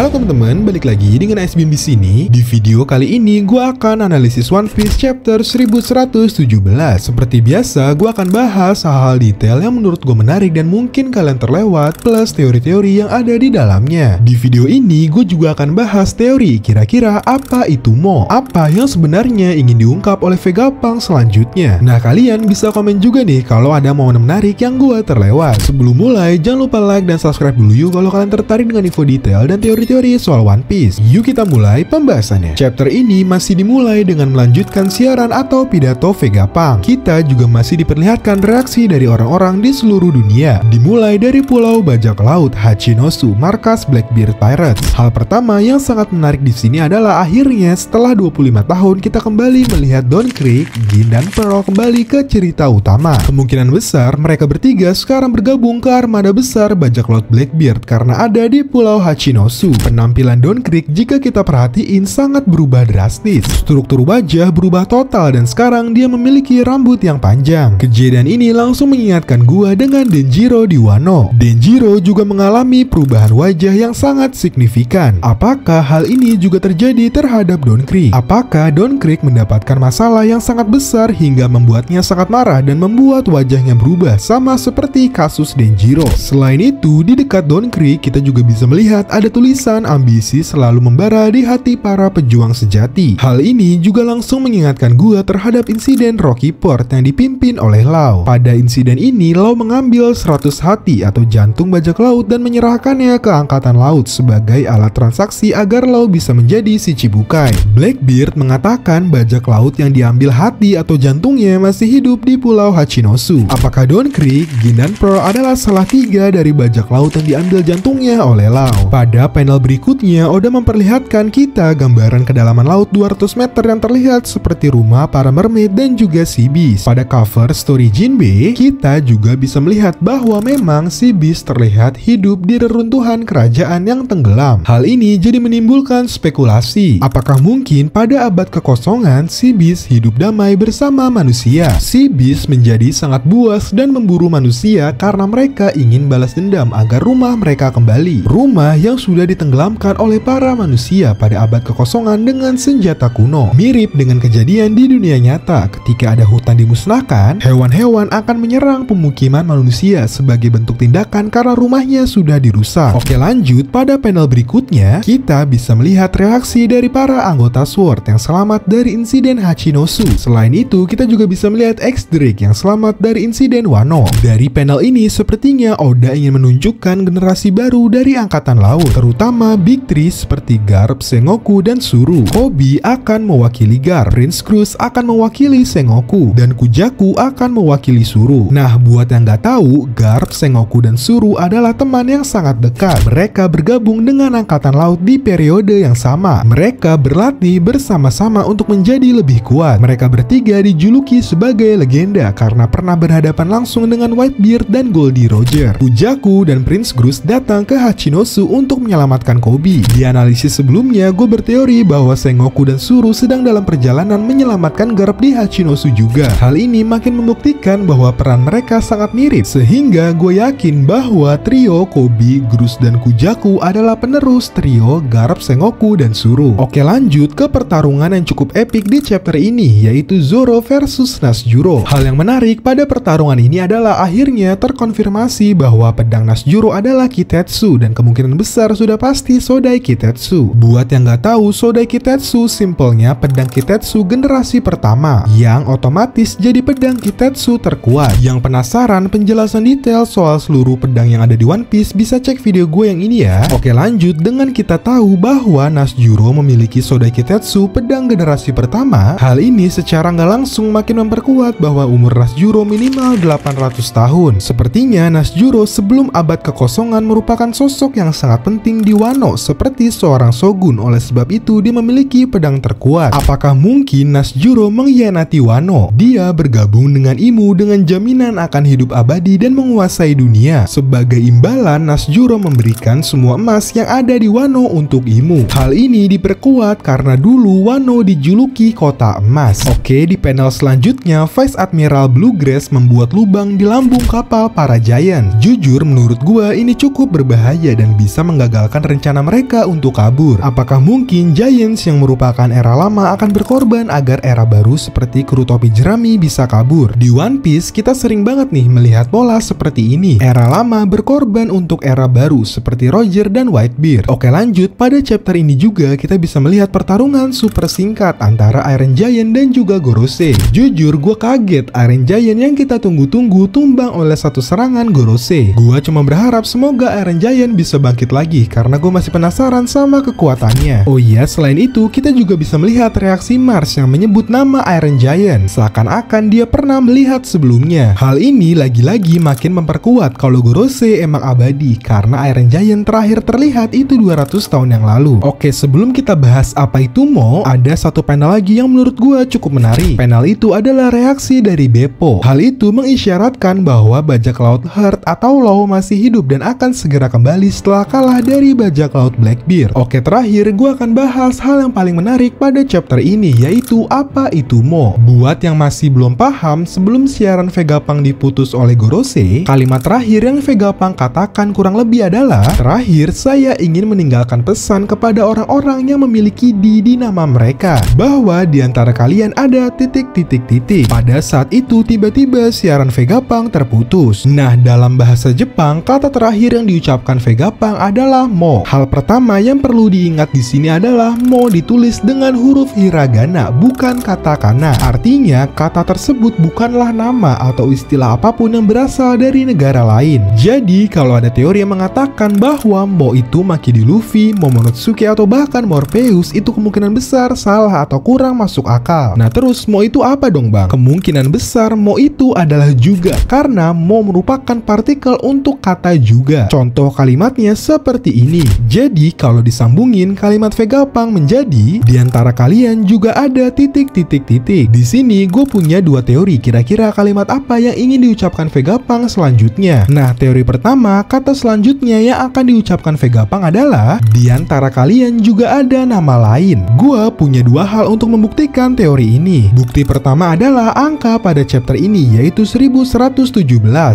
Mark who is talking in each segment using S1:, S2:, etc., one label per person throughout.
S1: Halo teman-teman, balik lagi dengan SBM di sini. Di video kali ini gue akan analisis One Piece chapter 1117. Seperti biasa, gue akan bahas hal-hal detail yang menurut gue menarik dan mungkin kalian terlewat, plus teori-teori yang ada di dalamnya. Di video ini gue juga akan bahas teori kira-kira apa itu Mo, apa yang sebenarnya ingin diungkap oleh Vegapunk selanjutnya. Nah, kalian bisa komen juga nih kalau ada momen menarik yang gue terlewat. Sebelum mulai, jangan lupa like dan subscribe dulu yuk kalau kalian tertarik dengan info detail dan teori-teori soal One Piece. Yuk kita mulai pembahasannya. Chapter ini masih dimulai dengan melanjutkan siaran atau pidato Vegapunk. Kita juga masih diperlihatkan reaksi dari orang-orang di seluruh dunia. Dimulai dari Pulau Bajak Laut Hachinosu, markas Blackbeard Pirates. Hal pertama yang sangat menarik di sini adalah akhirnya setelah 25 tahun kita kembali melihat Don Krieg, Gin dan Pearl kembali ke cerita utama. Kemungkinan besar mereka bertiga sekarang bergabung ke armada besar Bajak Laut Blackbeard karena ada di Pulau Hachinosu. Penampilan Don Krieg jika kita perhatiin sangat berubah drastis. Struktur wajah berubah total dan sekarang dia memiliki rambut yang panjang. Kejadian ini langsung mengingatkan gua dengan Denjiro di Wano. Denjiro juga mengalami perubahan wajah yang sangat signifikan. Apakah hal ini juga terjadi terhadap Don Krieg? Apakah Don Krieg mendapatkan masalah yang sangat besar hingga membuatnya sangat marah dan membuat wajahnya berubah sama seperti kasus Denjiro? Selain itu, di dekat Don Krieg kita juga bisa melihat ada tulisan ambisi selalu membara di hati para pejuang sejati. Hal ini juga langsung mengingatkan gua terhadap insiden Rocky Port yang dipimpin oleh Law. Pada insiden ini, Law mengambil 100 hati atau jantung bajak laut dan menyerahkannya ke angkatan laut sebagai alat transaksi agar Law bisa menjadi si Chibukai. Blackbeard mengatakan bajak laut yang diambil hati atau jantungnya masih hidup di Pulau Hachinosu. Apakah Don Krieg, Gin dan Pearl adalah salah tiga dari bajak laut yang diambil jantungnya oleh Law? Pada panel berikutnya, Oda memperlihatkan kita gambaran kedalaman laut 200 meter yang terlihat seperti rumah para mermaid dan juga Sea Beast. Pada cover story Jinbe, kita juga bisa melihat bahwa memang Sea Beast terlihat hidup di reruntuhan kerajaan yang tenggelam. Hal ini jadi menimbulkan spekulasi. Apakah mungkin pada abad kekosongan Sea Beast hidup damai bersama manusia? Sea Beast menjadi sangat buas dan memburu manusia karena mereka ingin balas dendam agar rumah mereka kembali. Rumah yang sudah ditenggelamkan oleh para manusia pada abad kekosongan dengan senjata kuno. Mirip dengan kejadian di dunia nyata, ketika ada hutan dimusnahkan, hewan-hewan akan menyerang pemukiman manusia sebagai bentuk tindakan karena rumahnya sudah dirusak. Oke, lanjut pada panel berikutnya, kita bisa melihat reaksi dari para anggota SWORD yang selamat dari insiden Hachinosu. Selain itu, kita juga bisa melihat X-Drake yang selamat dari insiden Wano. Dari panel ini, sepertinya Oda ingin menunjukkan generasi baru dari angkatan laut, terutama Big Three seperti Garp, Sengoku, dan Suru. Koby akan mewakili Garp, Prince Cruz akan mewakili Sengoku, dan Kujaku akan mewakili Suru. Nah, buat yang nggak tahu, Garp, Sengoku, dan Suru adalah teman yang sangat dekat. Mereka bergabung dengan angkatan laut di periode yang sama. Mereka berlatih bersama-sama untuk menjadi lebih kuat. Mereka bertiga dijuluki sebagai legenda karena pernah berhadapan langsung dengan Whitebeard dan Goldie Roger. Kujaku dan Prince Cruz datang ke Hachinosu untuk menyelamatkan Koby. Di analisis sebelumnya, gue berteori bahwa Sengoku dan Suru sedang dalam perjalanan menyelamatkan Garp di Hachinosu juga. Hal ini makin membuktikan bahwa peran mereka sangat mirip, sehingga gue yakin bahwa trio Koby, Cruz, dan Kujaku adalah penerus trio Garp, Sengoku, dan Suru. Oke, lanjut ke pertarungan yang cukup epik di chapter ini, yaitu Zoro versus Nasjuro. Hal yang menarik pada pertarungan ini adalah akhirnya terkonfirmasi bahwa pedang Nasjuro adalah Kitetsu dan kemungkinan besar sudah pasti Sodai Kitetsu. Buat yang nggak tahu, Sodai Kitetsu simpelnya pedang Kitetsu generasi pertama yang otomatis jadi pedang Kitetsu terkuat. Yang penasaran penjelasan detail soal seluruh pedang yang ada di One Piece bisa cek video gue yang ini ya. Oke, lanjut dengan kita tahu bahwa Nasjuro memiliki Sodai Kitetsu pedang generasi pertama. Hal ini secara nggak langsung makin memperkuat bahwa umur Nasjuro minimal 800 tahun. Sepertinya Nasjuro sebelum abad kekosongan merupakan sosok yang sangat penting di Wano seperti seorang shogun, oleh sebab itu dia memiliki pedang terkuat. Apakah mungkin Nasjuro mengkhianati Wano? Dia bergabung dengan Imu dengan jaminan akan hidup abadi dan menguasai dunia. Sebagai imbalan, Nasjuro memberikan semua emas yang ada di Wano untuk Imu. Hal ini diperkuat karena dulu Wano dijuluki kota emas. Oke, di panel selanjutnya Vice Admiral Bluegrass membuat lubang di lambung kapal para Giant. Jujur menurut gua ini cukup berbahaya dan bisa menggagalkan rencana rencana mereka untuk kabur. Apakah mungkin Giants yang merupakan era lama akan berkorban agar era baru seperti kru topi jerami bisa kabur? Di One Piece kita sering banget nih melihat pola seperti ini. Era lama berkorban untuk era baru seperti Roger dan Whitebeard. Oke, lanjut, pada chapter ini juga kita bisa melihat pertarungan super singkat antara Iron Giant dan juga Gorosei. Jujur gue kaget Iron Giant yang kita tunggu-tunggu tumbang oleh satu serangan Gorosei. Gue cuma berharap semoga Iron Giant bisa bangkit lagi karena gue masih penasaran sama kekuatannya. Oh iya, selain itu kita juga bisa melihat reaksi Mars yang menyebut nama Iron Giant seakan-akan dia pernah melihat sebelumnya. Hal ini lagi-lagi makin memperkuat kalau Gorosei emang abadi karena Iron Giant terakhir terlihat itu 200 tahun yang lalu. Oke, sebelum kita bahas apa itu Mo, ada satu panel lagi yang menurut gue cukup menarik. Panel itu adalah reaksi dari Beppo. Hal itu mengisyaratkan bahwa bajak laut Heart atau Law masih hidup dan akan segera kembali setelah kalah dari bajak laut Blackbeard. Oke, terakhir gue akan bahas hal yang paling menarik pada chapter ini, yaitu apa itu Mo. Buat yang masih belum paham, sebelum siaran Vegapunk diputus oleh Gorosei, kalimat terakhir yang Vegapunk katakan kurang lebih adalah, "Terakhir saya ingin meninggalkan pesan kepada orang-orang yang memiliki di nama mereka bahwa di antara kalian ada titik-titik-titik." Pada saat itu tiba-tiba siaran Vegapunk terputus. Nah, dalam bahasa Jepang, kata terakhir yang diucapkan Vegapunk adalah Mo. Hal pertama yang perlu diingat di sini adalah Mo ditulis dengan huruf hiragana, bukan katakana. Artinya, kata tersebut bukanlah nama atau istilah apapun yang berasal dari negara lain. Jadi, kalau ada teori yang mengatakan bahwa Mo itu maki di Luffy, Momonosuke, atau bahkan Morpheus, itu kemungkinan besar salah atau kurang masuk akal. Nah, terus Mo itu apa dong bang? Kemungkinan besar Mo itu adalah juga, karena Mo merupakan partikel untuk kata juga. Contoh kalimatnya seperti ini. Jadi, kalau disambungin kalimat Vegapunk menjadi, di antara kalian juga ada titik-titik-titik. Di sini gue punya dua teori kira-kira kalimat apa yang ingin diucapkan Vegapunk selanjutnya. Nah, teori pertama, kata selanjutnya yang akan diucapkan Vegapunk adalah, di antara kalian juga ada nama lain. Gue punya dua hal untuk membuktikan teori ini. Bukti pertama adalah angka pada chapter ini, yaitu 1117.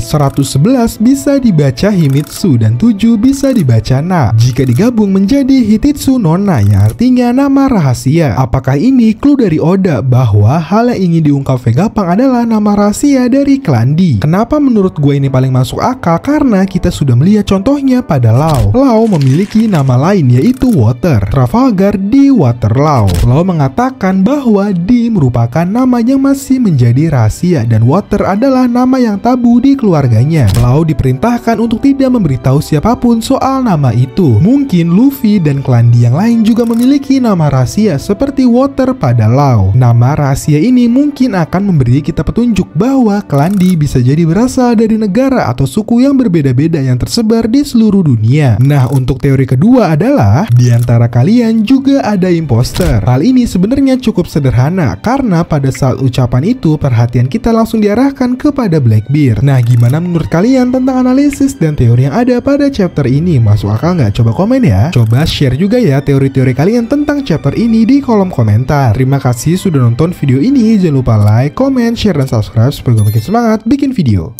S1: 111 bisa dibaca Himitsu dan 7 bisa dibaca Na. Jika digabung menjadi Hititsu no Na, yang artinya nama rahasia. Apakah ini clue dari Oda bahwa hal yang ingin diungkap Vegapunk adalah nama rahasia dari klan D? Kenapa menurut gue ini paling masuk akal? Karena kita sudah melihat contohnya pada Law. Law memiliki nama lain yaitu Water. Trafalgar di Waterloo. Law mengatakan bahwa D merupakan nama yang masih menjadi rahasia dan Water adalah nama yang tabu di keluarganya. Law diperintahkan untuk tidak memberitahu siapapun soal nama itu. Mungkin Luffy dan klan D yang lain juga memiliki nama rahasia seperti Water pada Law. Nama rahasia ini mungkin akan memberi kita petunjuk bahwa klan D bisa jadi berasal dari negara atau suku yang berbeda-beda yang tersebar di seluruh dunia. Nah, untuk teori kedua adalah, di antara kalian juga ada imposter. Hal ini sebenarnya cukup sederhana karena pada saat ucapan itu perhatian kita langsung diarahkan kepada Blackbeard. Nah, gimana menurut kalian tentang analisis dan teori yang ada pada chapter ini? Masuk akal nggak? Coba komen ya. Coba share juga ya teori-teori kalian tentang chapter ini di kolom komentar. Terima kasih sudah nonton video ini. Jangan lupa like, comment, share, dan subscribe supaya gue makin semangat bikin video.